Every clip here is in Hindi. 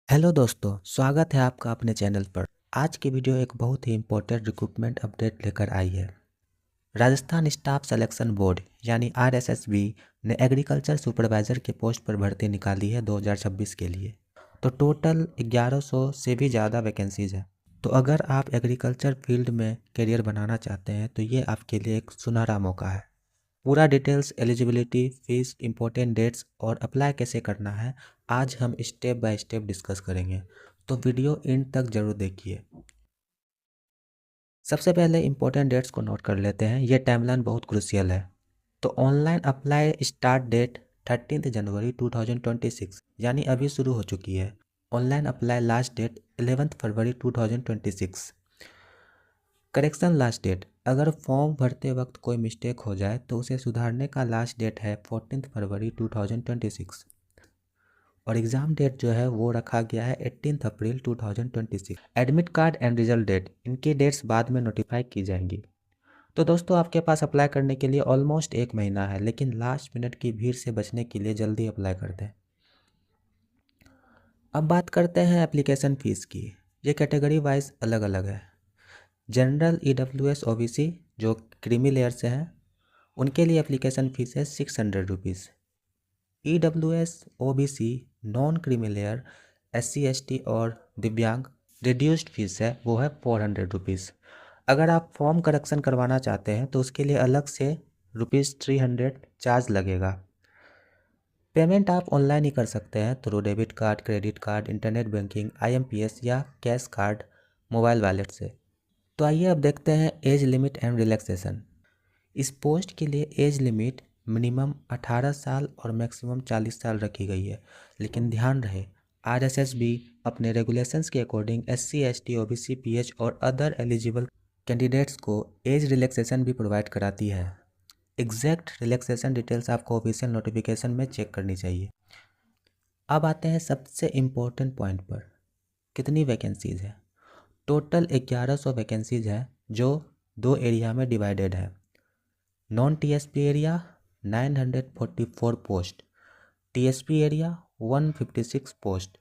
हेलो दोस्तों, स्वागत है आपका अपने चैनल पर। आज की वीडियो एक बहुत ही इम्पोर्टेंट रिक्रूटमेंट अपडेट लेकर आई है। राजस्थान स्टाफ सिलेक्शन बोर्ड यानी आरएसएसबी ने एग्रीकल्चर सुपरवाइज़र के पोस्ट पर भर्ती निकाली है 2026 के लिए। तो टोटल 1100 से भी ज़्यादा वैकेंसीज है। तो अगर आप एग्रीकल्चर फील्ड में करियर बनाना चाहते हैं तो ये आपके लिए एक सुनहरा मौका है। पूरा details, eligibility, fees, important dates और अप्लाई कैसे करना है आज हम स्टेप बाय स्टेप डिस्कस करेंगे। तो वीडियो एंड तक जरूर देखिए। सबसे पहले इम्पोर्टेंट डेट्स को नोट कर लेते हैं। ये टाइमलाइन बहुत क्रूशियल है। तो ऑनलाइन अप्लाई स्टार्ट डेट 13 जनवरी 2026 यानी अभी शुरू हो चुकी है। ऑनलाइन अप्लाई लास्ट डेट 11 फरवरी 2026। करेक्शन लास्ट डेट, अगर फॉर्म भरते वक्त कोई मिस्टेक हो जाए तो उसे सुधारने का लास्ट डेट है 14 फरवरी 2026 और एग्ज़ाम डेट जो है वो रखा गया है 18 April 2026। Admit card and result date, इनकी डेट्स बाद में नोटिफाई की जाएंगी। तो दोस्तों आपके पास अप्लाई करने के लिए ऑलमोस्ट 1 महीना है, लेकिन लास्ट मिनट की भीड़ से बचने के लिए जल्दी अप्लाई कर दें। अब बात करते हैं एप्लीकेशन फ़ीस की। ये कैटेगरी वाइज अलग अलग है। जनरल, ईडब्ल्यूएस, ओबीसी जो क्रीमी लेयर से हैं उनके लिए एप्लीकेशन फ़ीस है 600 rupees. EWS, OBC, non creamy layer, SC, ST और दिव्यांग रिड्यूस्ड फीस है वो है 400 रुपीज़। अगर आप फॉर्म करेक्शन करवाना चाहते हैं तो उसके लिए अलग से ₹300 चार्ज लगेगा। पेमेंट आप ऑनलाइन ही कर सकते हैं through debit card, credit card, internet banking, IMPS या कैश कार्ड, मोबाइल वॉलेट से। तो आइए अब देखते हैं एज लिमिट एंड रिलैक्सेशन। इस पोस्ट के लिए एज लिमिट मिनिमम 18 साल और मैक्सिमम 40 साल रखी गई है, लेकिन ध्यान रहे आरएसएसबी अपने रेगुलेशंस के according SC, ST, OBC, pH और अदर एलिजिबल कैंडिडेट्स को एज रिलैक्सेशन भी प्रोवाइड कराती है। एग्जैक्ट रिलैक्सेशन डिटेल्स आपको ऑफिशियल नोटिफिकेशन में चेक करनी चाहिए। अब आते हैं सबसे इम्पोर्टेंट पॉइंट पर, कितनी वैकेंसीज है। टोटल 1100 वैकेंसीज है जो 2 एरिया में डिवाइडेड है। Non TSP area 944 post, TSP area 156 post.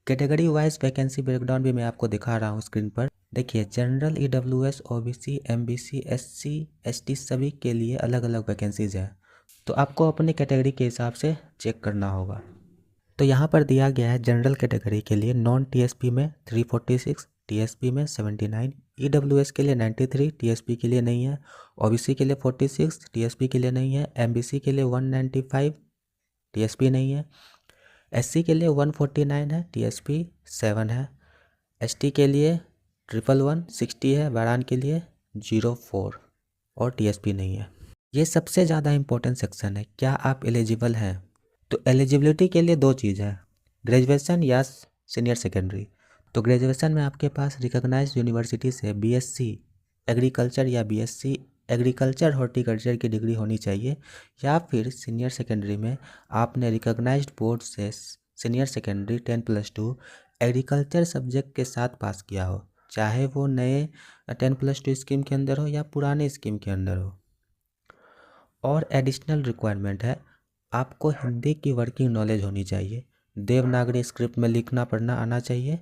Category wise vacancy breakdown भी मैं आपको दिखा रहा हूँ स्क्रीन पर। देखिए, general, EWS, OBC, MBC, SC, ST सभी के लिए अलग अलग वैकेंसीज है। तो आपको अपनी कैटेगरी के हिसाब से चेक करना होगा। तो यहाँ पर दिया गया है जनरल कैटेगरी के लिए नॉन टीएसपी में 346, टीएसपी में 79, ईडब्ल्यूएस के लिए 93, टीएसपी के लिए नहीं है, ओबीसी के लिए 46, टीएसपी के लिए नहीं है, एमबीसी के लिए 195, टीएसपी नहीं है, एससी के लिए 149 है, टीएसपी 7 है, एसटी के लिए 11160 है, वारान के लिए 04 और टीएसपी नहीं है। ये सबसे ज़्यादा इम्पोर्टेंट सेक्शन है, क्या आप एलिजिबल हैं। तो एलिजिबिलिटी के लिए 2 चीज़ है, ग्रेजुएशन या सीनियर सेकेंडरी। तो ग्रेजुएशन में आपके पास रिकॉग्नाइज्ड यूनिवर्सिटी से बीएससी एग्रीकल्चर या बीएससी एग्रीकल्चर हॉर्टिकल्चर की डिग्री होनी चाहिए, या फिर सीनियर सेकेंडरी में आपने रिकॉग्नाइज्ड बोर्ड से सीनियर सेकेंडरी 10+2 एग्रीकल्चर सब्जेक्ट के साथ पास किया हो, चाहे वो नए 10+2 स्कीम के अंदर हो या पुराने स्कीम के अंदर हो। और एडिशनल रिक्वायरमेंट है, आपको हिंदी की वर्किंग नॉलेज होनी चाहिए, देवनागरी स्क्रिप्ट में लिखना पढ़ना आना चाहिए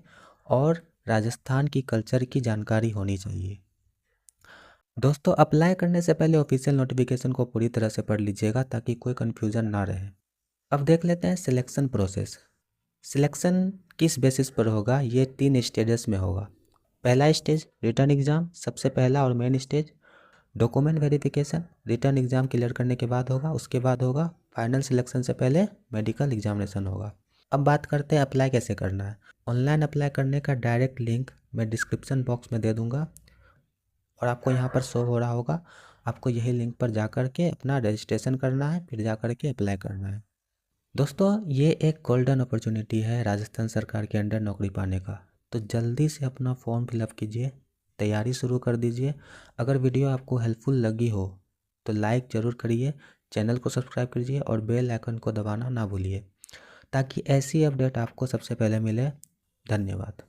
और राजस्थान की कल्चर की जानकारी होनी चाहिए। दोस्तों अप्लाई करने से पहले ऑफिशियल नोटिफिकेशन को पूरी तरह से पढ़ लीजिएगा ताकि कोई कन्फ्यूज़न ना रहे। अब देख लेते हैं सिलेक्शन प्रोसेस। सिलेक्शन किस बेसिस पर होगा, ये 3 स्टेजेस में होगा। पहला स्टेज रिटर्न एग्ज़ाम, सबसे पहला और main stage. Document verification written exam clear करने के बाद होगा, उसके बाद होगा फाइनल सिलेक्शन से पहले मेडिकल एग्जामिनेशन होगा। अब बात करते हैं अप्लाई कैसे करना है। ऑनलाइन अप्लाई करने का डायरेक्ट लिंक मैं डिस्क्रिप्शन बॉक्स में दे दूंगा और आपको यहाँ पर शो हो रहा होगा। आपको यही लिंक पर जा कर के अपना रजिस्ट्रेशन करना है, फिर जा कर के अप्लाई करना है। दोस्तों ये एक गोल्डन अपॉर्चुनिटी है राजस्थान सरकार के अंडर नौकरी पाने का, तो जल्दी से अपना फॉर्म फिलअप कीजिए, तैयारी शुरू कर दीजिए। अगर वीडियो आपको हेल्पफुल लगी हो तो लाइक ज़रूर करिए, चैनल को सब्सक्राइब कीजिए और बेल आइकन को दबाना ना भूलिए ताकि ऐसी अपडेट आपको सबसे पहले मिले। धन्यवाद।